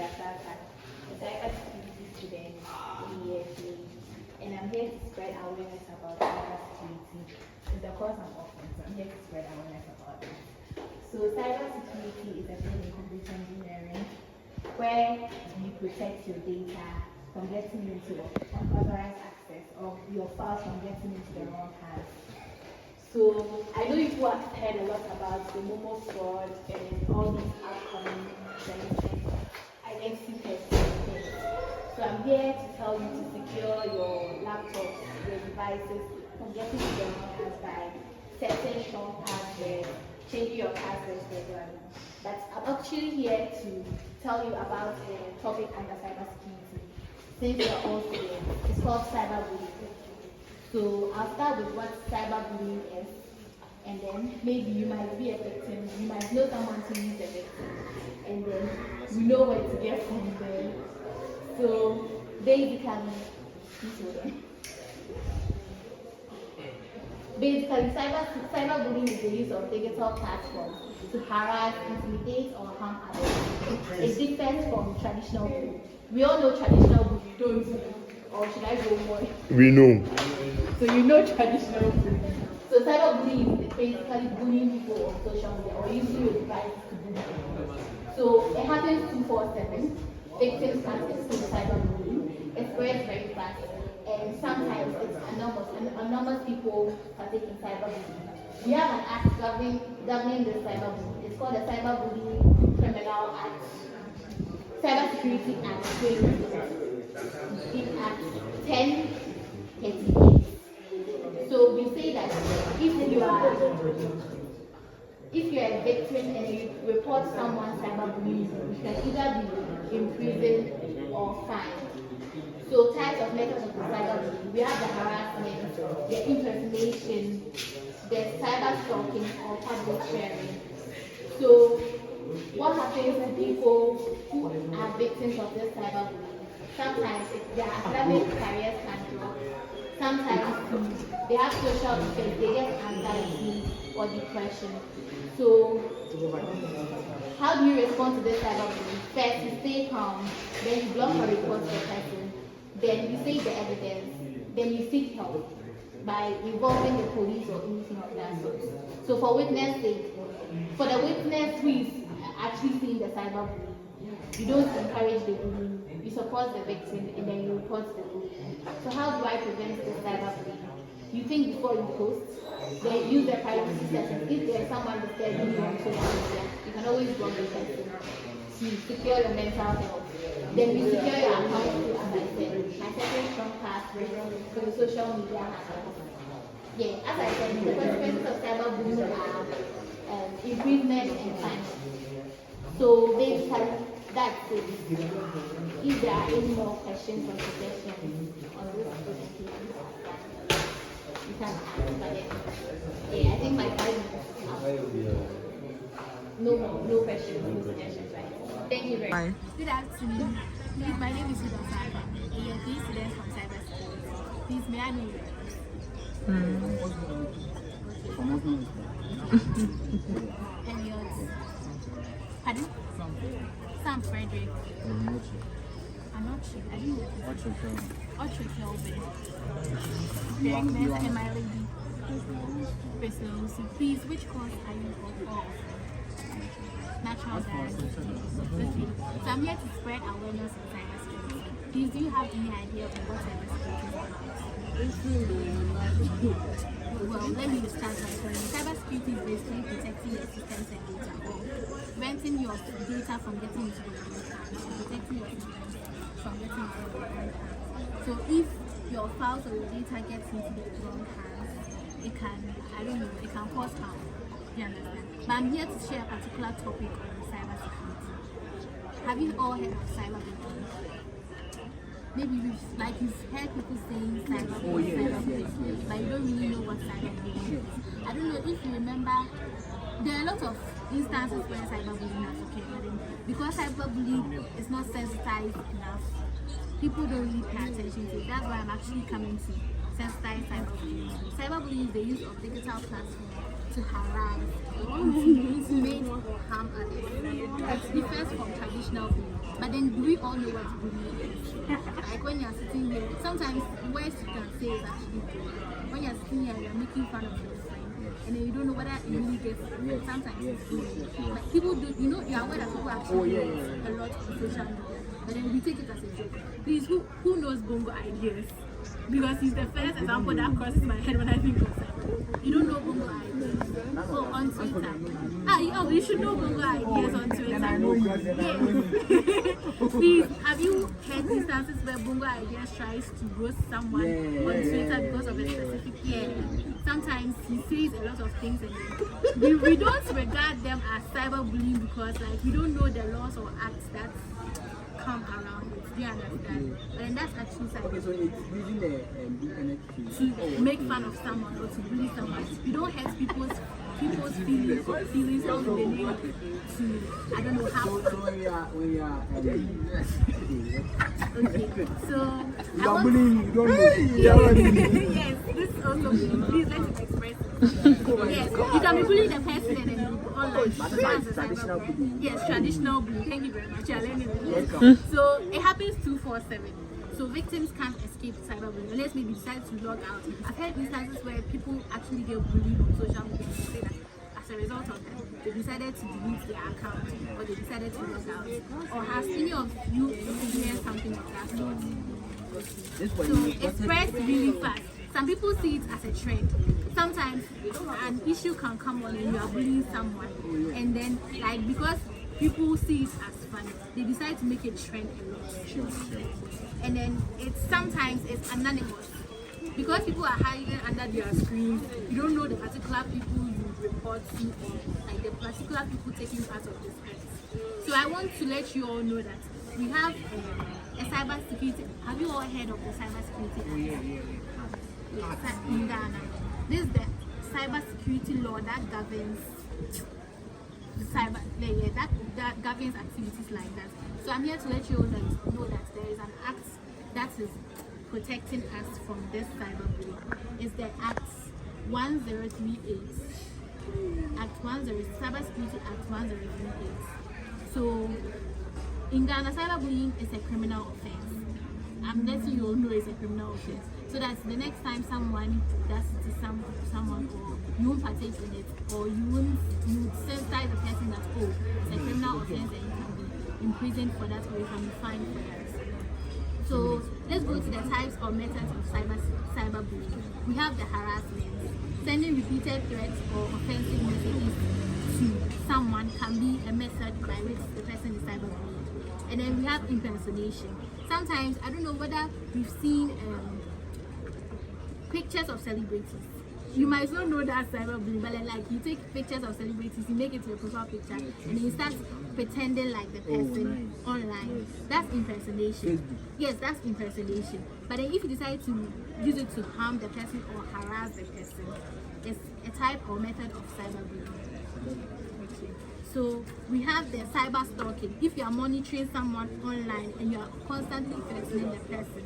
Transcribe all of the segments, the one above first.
Asaka, a cybersecurity student in EFA, and I'm here to spread awareness about cybersecurity. It's the course I'm offering, so I'm here to spread awareness about it. So cybersecurity is a field in computer engineering where you protect your data from getting into unauthorized access or your files from getting into the wrong hands. So I know you have heard a lot about the Momo fraud and all these upcoming identity theft. So I'm here to tell you to secure your laptops, your devices from getting into the wrong hands by setting strong passwords, changing your passwords regularly. But I'm actually here to tell you about a topic under cybersecurity. Since we are all students, it's called cyberbullying. So I'll start with what cyberbullying is, and then maybe you might be a victim, you might know someone who is a victim, and then you know where to get from there. So basically cyberbullying is the use of digital platforms to harass, intimidate, or harm others. It differs from traditional bullying. We all know traditional bullying, don't we? Or should I go more? We know. So you know traditional bullying. So cyberbullying is basically bullying people on social media or using your device to bully people. So it happens 24/7. Victims are exposed to cyberbullying. It spreads very fast. And sometimes it's anonymous, and anonymous people partake in cyberbullying. We have an act governing this cyberbullying. It's called the Cyberbullying Criminal Act, Cybersecurity Act 2016, Act 1038. So we say that if you are a victim and you report someone cyberbullying, you can either be imprisoned or fined. So types of methods of cyberbullying, we have the harassment, the impersonation, the cyber stalking or public sharing. So what happens to people who are victims of this cyberbullying? Sometimes their academic careers can drop. Sometimes they have social effects, they get anxiety or depression. So how do you respond to this cyberbullying? First, you stay calm, then you block or report the person. Then you save the evidence, then you seek help by involving the police or anything of that sort. So for witness sake, for the witness who is actually seeing the cyberbullying, you don't encourage the bullying, you support the victim and then you report the bullying. So how do I prevent the cyberbullying? You think before you post, then use the privacy settings. If there's someone disturbing you on social media, you can always block the person to secure your mental health. Then you secure your account too, as I said, by setting strong passwords for the social media handles. Yeah, as I said, the consequences of cyberbullying are imprisonment and fines. So basically, that's it. If there are any more questions or suggestions on this presentation, you can ask. But yeah, I think my 5 minutes up. No questions, no suggestions, right? Thank you very much. Good afternoon. Please, my name is Huda Saka, a young student from cybersecurity. Please, may I know your name? And yours? Pardon? Sam Frederick. Anoche. I didn't know. Ocho Kelvin. Pregnant and my lady. So please, which course are you of? Natural science. Okay. So I'm here to spread awareness of cybersecurity. Please, do you have any idea of what cybersecurity is? Well, let me start by saying cybersecurity is basically protecting your systems and data, or preventing your data from getting into the wrong hands, protecting your systems from getting into the wrong hands. So if your files or your data gets into the wrong hands, it can, it can cause harm. You understand? But I'm here to share a particular topic on cybersecurity. Have you all heard of cyberbullying? Maybe you've heard people saying cyberbullying, but you don't really know what cyberbullying is. I don't know if you remember, there are a lot of instances where cyberbullying has occurred. Because cyberbullying is not sensitized enough, people don't really pay attention to it. That's why I'm actually coming to sensitize cyberbullying. Cyberbullying is the use of digital platforms to harass or intimidate or harm others. It differs from traditional bullying. But then do we all know what bullying is? Like when you're sitting here, sometimes words you can say is actually good. When you're sitting here, you're making fun of your friend, and then you don't know whether it really gets sometimes it's bullying. But people do, you know, you're aware that people actually do a lot on social media, but then we take it as a joke. Please, who knows Bongo ideas? Because he's the first example that crosses my head when I think of it. You don't know Bongo ideas? Oh, on Twitter. You should know Bongo ideas on Twitter. Yes. Please, have you heard instances where Bongo ideas tries to roast someone on Twitter because of a specific Sometimes he says a lot of things and we don't regard them as cyberbullying because like we don't know the laws or acts that come around it. Do you understand? And that's actually cyberbullying. So it's using the internet to make fun of someone or to bully someone. You don't hurt people's feelings or feelings of the need to, I don't know how. So when we are okay, so you are bullying, you don't know. Yes, this is also please let me express it. Yes, you can be bullying the person and then you go online. Yes, traditional bullying. Thank you very much. You're learning it. So it happens 247. So victims can't escape cyberbullying unless maybe decide to log out. I've heard instances where people actually get bullied on social media and say that as a result of that, they decided to delete their account or they decided to log out. Or has any of you experienced something of that sort? So express really fast. Some people see it as a trend. Sometimes an issue can come on and you are bullying someone, and then like because people see it as fun, they decide to make it trend a lot. And then sometimes it's anonymous because people are hiding under their screens. You don't know the particular people you report to or like the particular people taking part of this act. So I want to let you all know that we have a cyber security. Have you all heard of the cyber security act? Yes, in Ghana. This is the cyber security law that governs the cyber that governs activities like that. So I'm here to let you all know that there is an act that is protecting us from this cyberbullying. It's the Act 1038. Act 10, Cyber Security Act 1038. So in Ghana, cyberbullying is a criminal offense. I'm letting you all know it's a criminal offense. So that the next time someone does it to someone or you won't partake in it or you sensitize the person that it's a criminal offense and you can be imprisoned for that or you can be fined for that. So let's go to the types or methods of cyberbullying. We have the harassment. Sending repeated threats or offensive messages to someone can be a method by which the person is cyberbullied. And then we have impersonation. Sometimes, I don't know whether we've seen pictures of celebrities. You might not know that cyberbullying, but like you take pictures of celebrities, you make it to a profile picture, and then you start pretending like the person online. That's impersonation. Yes, that's impersonation. But then if you decide to use it to harm the person or harass the person, it's a type or method of cyberbullying. Okay. So we have the cyber stalking. If you are monitoring someone online and you are constantly threatening the person,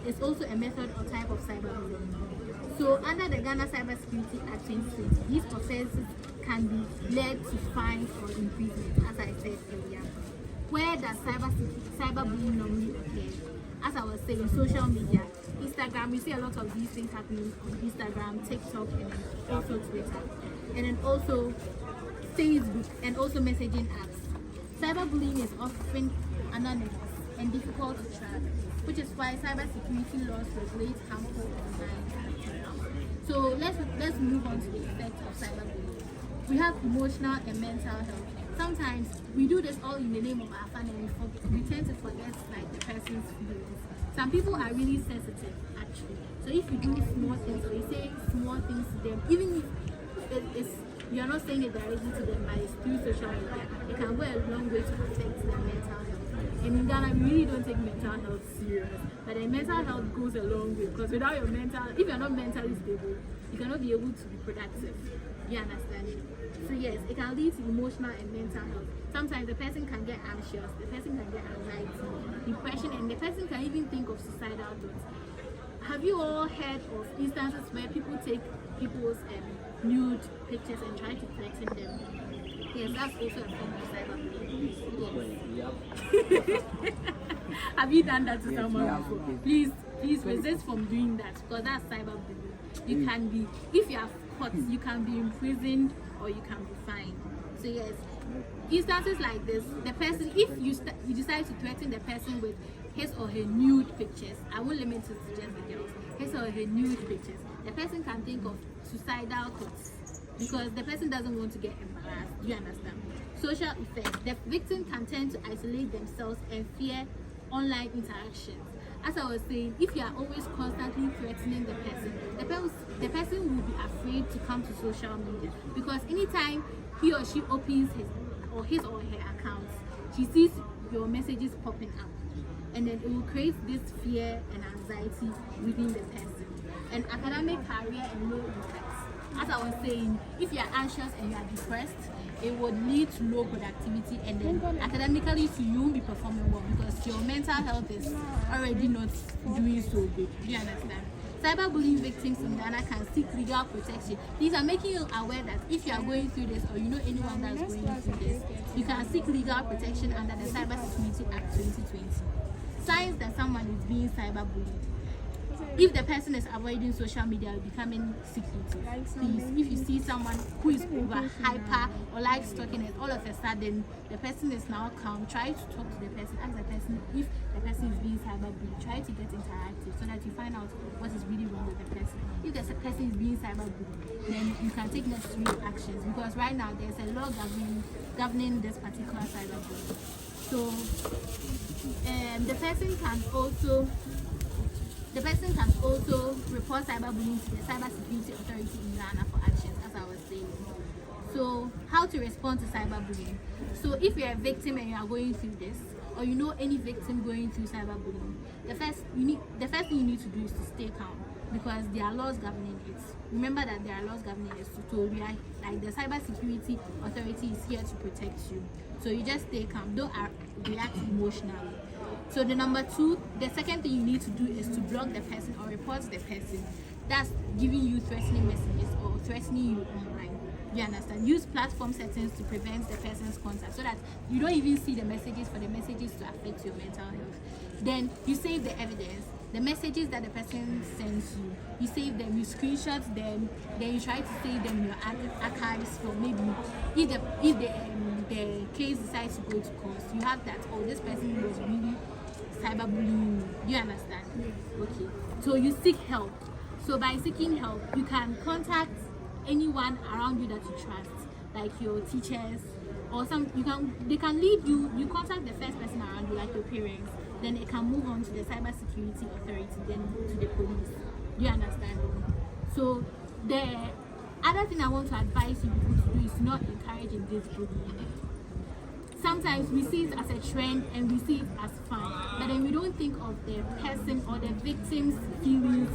it's also a method or type of cyberbullying. So under the Ghana Cyber Security Act 2020, these offences can be led to fines or imprisonment, as I said earlier. Where does cyberbullying normally occur? As I was saying, social media, Instagram, we see a lot of these things happening on Instagram, TikTok, and also Twitter. And then also Facebook and also messaging apps. Cyberbullying is often anonymous and difficult to track, which is why cybersecurity laws regulate harmful online activity. So let's move on to the effects of cyberbullying. We have emotional and mental health. Sometimes we do this all in the name of our fun and we tend to forget like the person's feelings. Some people are really sensitive actually. So if you do small things or you say small things to them, even if you're not saying it directly to them, but it's through social media, it can go a long way to affect their mental health. And in Ghana, we really don't take mental health serious. But then mental health goes a long way because without your if you're not mentally stable, you cannot be able to be productive. You understand? So yes, it can lead to emotional and mental health. Sometimes the person can get anxious, the person can get anxiety, depression, and the person can even think of suicidal thoughts. Have you all heard of instances where people take people's nude pictures and try to threaten them. Yes, that's also a form of cyberbullying. Yes. Have you done that to someone before? Please resist from doing that, because that's cyberbullying. You can be, if you are caught, you can be imprisoned or you can be fined. So yes, instances like this, the person, if you decide to threaten the person with his or her nude pictures, I won't limit it to just the girls, his or her nude pictures, the person can think of suicidal thoughts because the person doesn't want to get embarrassed. Do you understand? Social effects, the victim can tend to isolate themselves and fear online interactions. As I was saying, if you are always constantly threatening the person will be afraid to come to social media, because anytime he or she opens his or her account, she sees your messages popping up, and then it will create this fear and anxiety within the person. And academic career and low effects. As I was saying, if you are anxious and you are depressed, it would lead to low productivity, and then academically so you won't be performing well because your mental health is already not doing so good. Do you understand? Cyberbullying victims in Ghana can seek legal protection. These are making you aware that if you are going through this, or you know anyone that is going through this, you can seek legal protection under the Cyber Security Act 2020. Signs that someone is being cyberbullied. If the person is avoiding social media or becoming secretive, please, if you see someone who is over hyper or like stalking it, all of a sudden the person is now calm, try to talk to the person, ask the person if the person is being cyberbullied, try to get interactive so that you find out what is really wrong with the person. If the person is being cyberbullied, then you can take necessary actions, because right now there's a law governing this particular cyberbullying. So the person can also report cyberbullying to the Cyber Security Authority in Ghana for actions, as I was saying. So, how to respond to cyberbullying? So, if you're a victim and you are going through this, or you know any victim going through cyberbullying, the first thing you need to do is to stay calm, because there are laws governing it. Remember that there are laws governing it. So like the Cyber Security Authority is here to protect you. So you just stay calm. Don't react emotionally. So the second thing you need to do is to block the person or report the person that's giving you threatening messages or threatening you online. You understand? Use platform settings to prevent the person's contact so that you don't even see the messages for the messages to affect your mental health. Then you save the evidence. The messages that the person sends you, you save them, you screenshot them, then you try to save them in your archives for maybe if the case decides to go to court, you have that, oh, this person was really cyberbullying you. You understand? Okay. So you seek help. So by seeking help, you can contact anyone around you that you trust, like your teachers, or they can lead you. You contact the first person around you, like your parents. Then it can move on to the Cyber Security Authority, then to the police. You understand? So the other thing I want to advise you people to do is not encouraging this bullying. Sometimes we see it as a trend and we see it as fun, but then we don't think of the person or the victim's feelings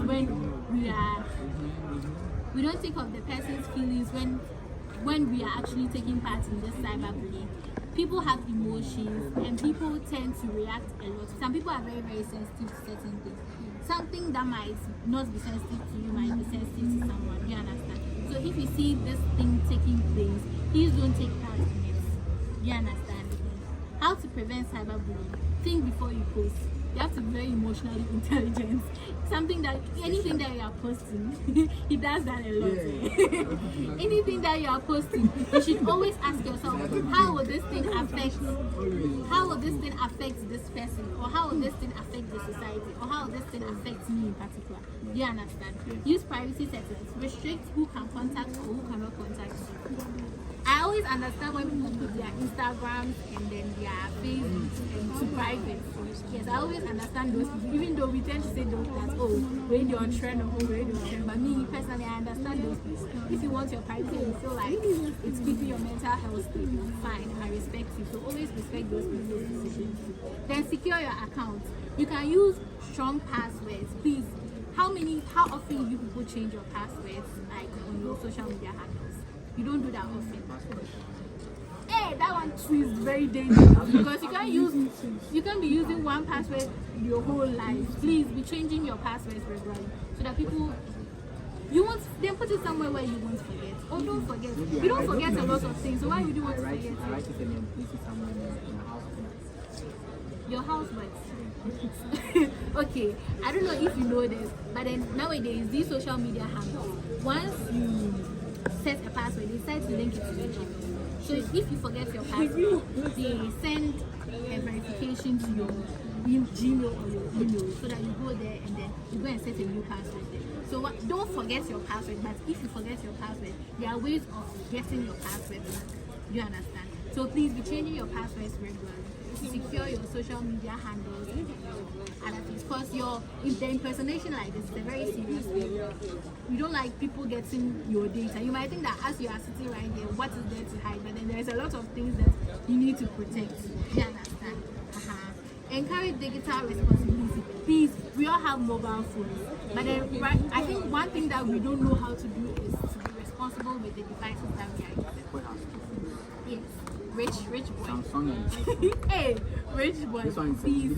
we don't think of the person's feelings when we are actually taking part in this cyberbullying. People have emotions and people tend to react a lot. Some people are very, very sensitive to certain things. Something that might not be sensitive to you might be sensitive to someone. You understand? So if you see this thing taking place, please don't take part in it. You understand? How to prevent cyberbullying? Think before you post. You have to be very emotionally intelligent. Anything that you are posting, he does that a lot. Anything that you are posting, you should always ask yourself, how will this thing affect this person, or how will this thing affect the society, or how will this thing affect me in particular? Do you understand? Use privacy settings. Restrict who can contact or who cannot contact you. I always understand when people put their Instagrams and then their Facebook to private. Yes, I always understand those people, even though we tend to say those that, oh, when you're on trend or when you're on trend. But me personally, I understand those people. If you want your privacy and you feel like it's keeping your mental health stable, fine, I respect you. So always respect those people's decisions. Then secure your account. You can use strong passwords. Please, how often you people change your passwords, like on your social media handles? You don't do that often. Hey, that one too is very dangerous because you can't be using one password your whole life. Please be changing your passwords regularly so that people You won't, then put it somewhere where you won't forget. Or don't forget. You don't forget a lot of things, so why would you want to forget? I write it and then place it somewhere in the house. Your housemates. Okay, I don't know if you know this, but then nowadays these social media handles, once you set a password, they start to link it to your Gmail. So if you forget your password, they send a verification to your Gmail or your email, so that you go there and then you go and set a new password there. So don't forget your password, but if you forget your password, there are ways of getting your password back. You understand? So please be changing your passwords regularly. Secure your social media handles and at least, because if the impersonation like this is a very serious thing. You don't like people getting your data. You might think that as you are sitting right here, what is there to hide? But then there's a lot of things that you need to protect. You understand? Encourage digital responsibility. Please, we all have mobile phones, but then I think one thing that we don't know how to do is to be responsible with the devices that we are using. Yes. Rich boy. Samsung and Hey, rich boy. this one Please,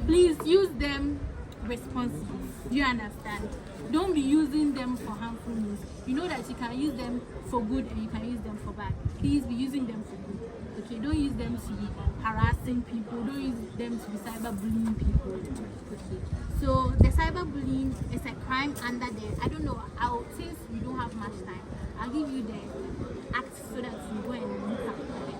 please use them responsibly. Do you understand? Don't be using them for harmful means. You know that you can use them for good and you can use them for bad. Please be using them for good. Okay, don't use them to be harassing people. Don't use them to be cyberbullying people. Okay. So the cyberbullying is a crime under the, I don't know, since we don't have much time, I'll give you the act so that you go and look up on it.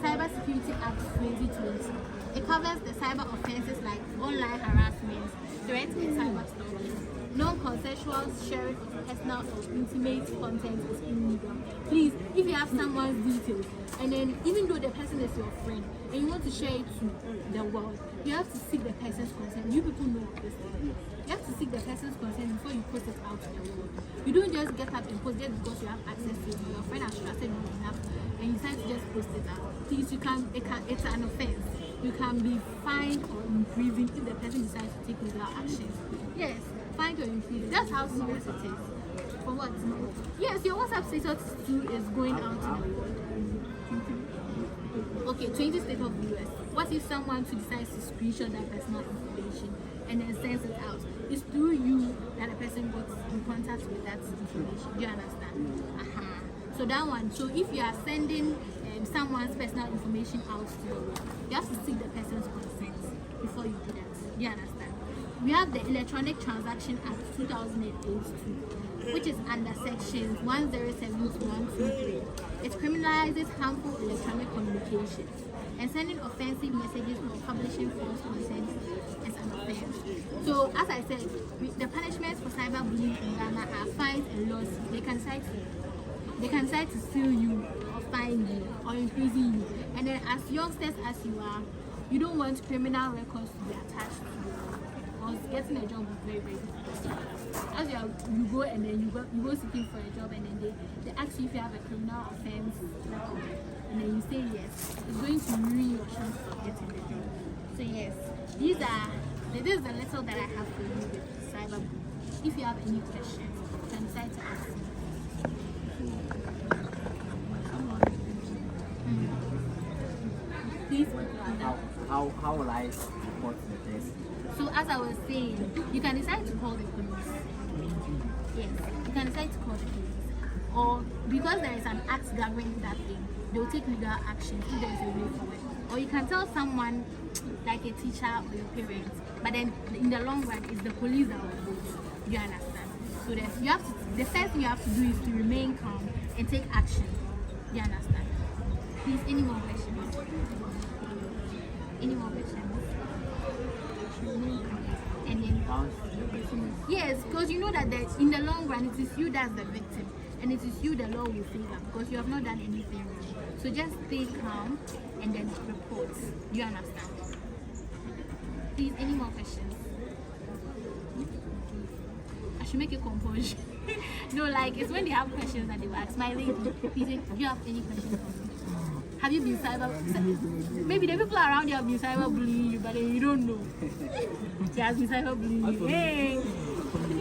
Cybersecurity Act 2020. It covers the cyber offenses like online harassment, threats and cyber stalking. Non-consensual sharing of personal or intimate content is illegal. Please, if you have someone's details, and then even though the person is your friend, and you want to share it to the world, you have to seek the person's consent. You people know this thing. You have to seek the person's consent before you post it out to the world. You don't just get up and post just because you have access to it. Your friend has trusted you enough, and you decide to just post it out. Please, it's an offense. You can be fined or imprisoned if the person decides to take legal action. Yes, fined or imprisoned. That's how serious it is. For what? Yes, your WhatsApp status too is going out to the world. Okay, 20 state of the US. What if someone decides to screenshot that personal information and then sends it out? It's through you that the person got in contact with that information. Do you understand? So that one. So if you are sending someone's personal information out to the world, you have to seek the person's consent before you do that. Do you understand? We have the Electronic Transaction Act 2008 too, which is under sections 107 to 123. It criminalizes harmful electronic communication, and sending offensive messages or publishing false content is an offense. So, as I said, the punishments for cyberbullying in Ghana are fines and lawsuits. They can decide to sue you or fine you or imprison you. And then, as youngsters as you are, you don't want criminal records to be attached to you. Because getting a job is very, very difficult. As you go and then you go seeking for a job, and then they ask you if you have a criminal offense record, and then you say yes. It's going to ruin your chance of getting the job. So yes, this is the little that I have for you with cyberbullying. If you have any questions, you can decide to ask me. Please. How will I report the test? So as I was saying, you can decide to call the police. Yes, you can decide to call the police. Or because there is an act governing that thing, they will take legal action if there is a way forward. Or you can tell someone, like a teacher or your parents, but then in the long run, it's the police that will vote. You understand? So the first thing you have to do is to remain calm and take action. You understand? Please, any more questions? Any more questions? And then yes, because you know that in the long run it is you that's the victim, and it is you the law will favor because you have not done anything wrong. So just stay calm and then report. You understand? Please, any more questions? I should make a composure. No, like it's when they have questions that they will ask. My lady, please, do you have any questions for me? Have you been maybe the people around you have been cyberbullying you, but then you don't know. He has been cyberbullying you. Hey,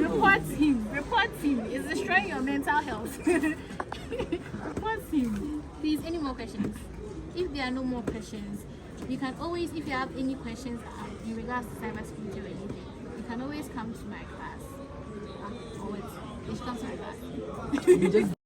report him. It's destroying your mental health. Report him. Please, any more questions? If there are no more questions, you can always, if you have any questions in regards to cybersecurity or anything, you can always come to my class. Or It should come to my back. You just